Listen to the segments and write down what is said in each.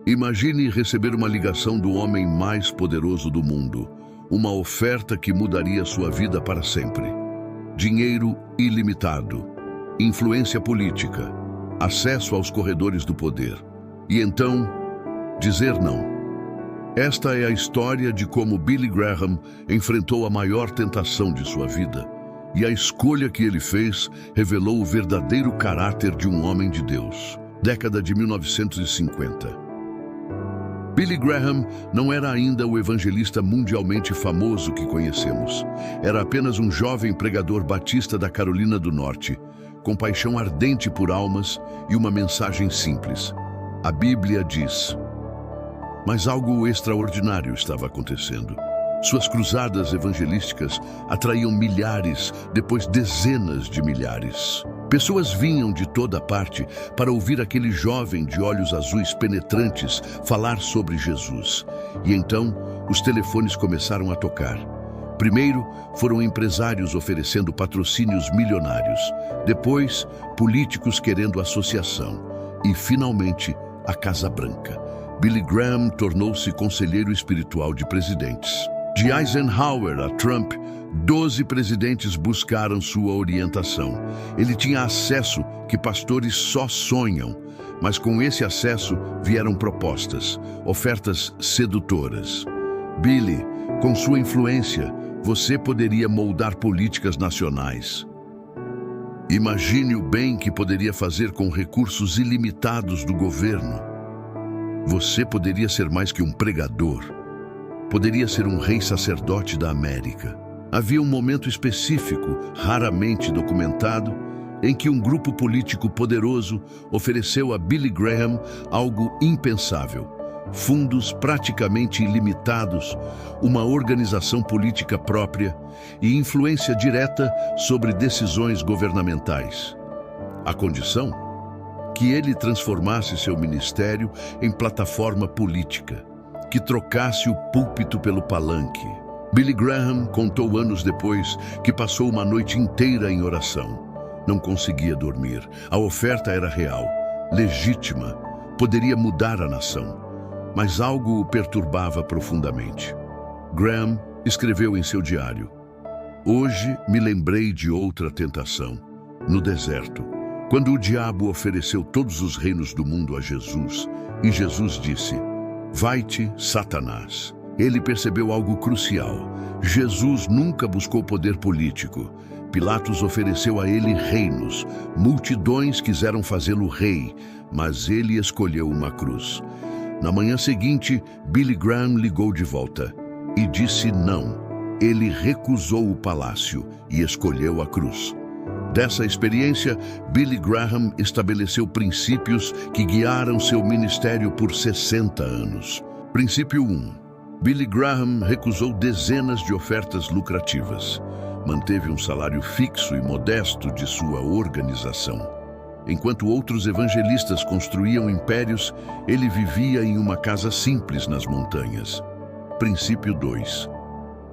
Imagine receber uma ligação do homem mais poderoso do mundo, uma oferta que mudaria sua vida para sempre. Dinheiro ilimitado, influência política, acesso aos corredores do poder. E então, dizer não. Esta é a história de como Billy Graham enfrentou a maior tentação de sua vida. E a escolha que ele fez revelou o verdadeiro caráter de um homem de Deus. Década de 1950. Billy Graham não era ainda o evangelista mundialmente famoso que conhecemos. Era apenas um jovem pregador batista da Carolina do Norte, com paixão ardente por almas e uma mensagem simples. A Bíblia diz: mas algo extraordinário estava acontecendo. Suas cruzadas evangelísticas atraíam milhares, depois dezenas de milhares. Pessoas vinham de toda parte para ouvir aquele jovem de olhos azuis penetrantes falar sobre Jesus. E então, os telefones começaram a tocar. Primeiro, foram empresários oferecendo patrocínios milionários. Depois, políticos querendo associação. E, finalmente, a Casa Branca. Billy Graham tornou-se conselheiro espiritual de presidentes. De Eisenhower a Trump, 12 presidentes buscaram sua orientação. Ele tinha acesso que pastores só sonham, mas com esse acesso vieram propostas, ofertas sedutoras. Billy, com sua influência, você poderia moldar políticas nacionais. Imagine o bem que poderia fazer com recursos ilimitados do governo. Você poderia ser mais que um pregador. Poderia ser um rei sacerdote da América. Havia um momento específico, raramente documentado, em que um grupo político poderoso ofereceu a Billy Graham algo impensável: fundos praticamente ilimitados, uma organização política própria e influência direta sobre decisões governamentais. A condição? Que ele transformasse seu ministério em plataforma política, que trocasse o púlpito pelo palanque. Billy Graham contou anos depois que passou uma noite inteira em oração. Não conseguia dormir. A oferta era real, legítima, poderia mudar a nação. Mas algo o perturbava profundamente. Graham escreveu em seu diário: hoje me lembrei de outra tentação, no deserto, quando o diabo ofereceu todos os reinos do mundo a Jesus, e Jesus disse: vai-te, Satanás. Ele percebeu algo crucial. Jesus nunca buscou poder político. Pilatos ofereceu a ele reinos. Multidões quiseram fazê-lo rei, mas ele escolheu uma cruz. Na manhã seguinte, Billy Graham ligou de volta e disse não. Ele recusou o palácio e escolheu a cruz. Dessa experiência, Billy Graham estabeleceu princípios que guiaram seu ministério por 60 anos. Princípio 1. Billy Graham recusou dezenas de ofertas lucrativas. Manteve um salário fixo e modesto de sua organização. Enquanto outros evangelistas construíam impérios, ele vivia em uma casa simples nas montanhas. Princípio 2.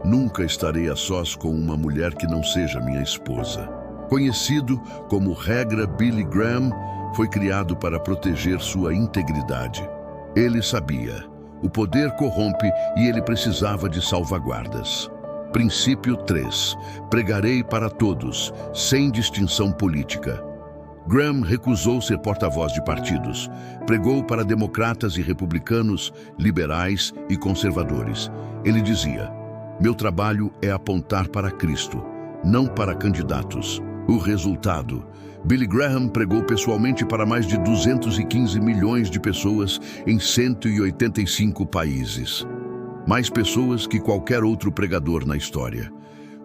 Nunca estarei a sós com uma mulher que não seja minha esposa. Conhecido como regra Billy Graham, foi criado para proteger sua integridade. Ele sabia: o poder corrompe e ele precisava de salvaguardas. Princípio 3. Pregarei para todos, sem distinção política. Graham recusou ser porta-voz de partidos. Pregou para democratas e republicanos, liberais e conservadores. Ele dizia: meu trabalho é apontar para Cristo, não para candidatos. O resultado: Billy Graham pregou pessoalmente para mais de 215 milhões de pessoas em 185 países. Mais pessoas que qualquer outro pregador na história.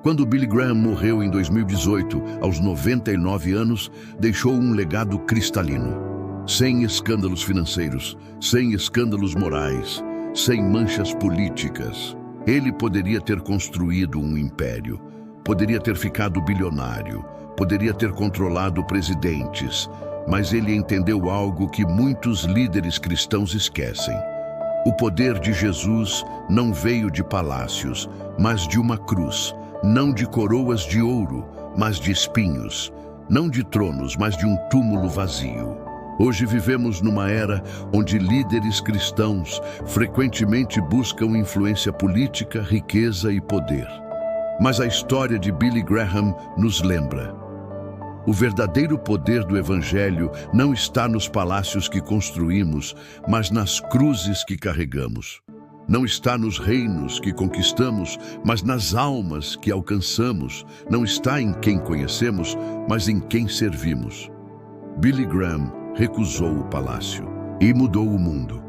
Quando Billy Graham morreu em 2018, aos 99 anos, deixou um legado cristalino. Sem escândalos financeiros, sem escândalos morais, sem manchas políticas. Ele poderia ter construído um império, poderia ter ficado bilionário, poderia ter controlado presidentes, mas ele entendeu algo que muitos líderes cristãos esquecem. O poder de Jesus não veio de palácios, mas de uma cruz, não de coroas de ouro, mas de espinhos, não de tronos, mas de um túmulo vazio. Hoje vivemos numa era onde líderes cristãos frequentemente buscam influência política, riqueza e poder. Mas a história de Billy Graham nos lembra: o verdadeiro poder do Evangelho não está nos palácios que construímos, mas nas cruzes que carregamos. Não está nos reinos que conquistamos, mas nas almas que alcançamos. Não está em quem conhecemos, mas em quem servimos. Billy Graham recusou o palácio e mudou o mundo.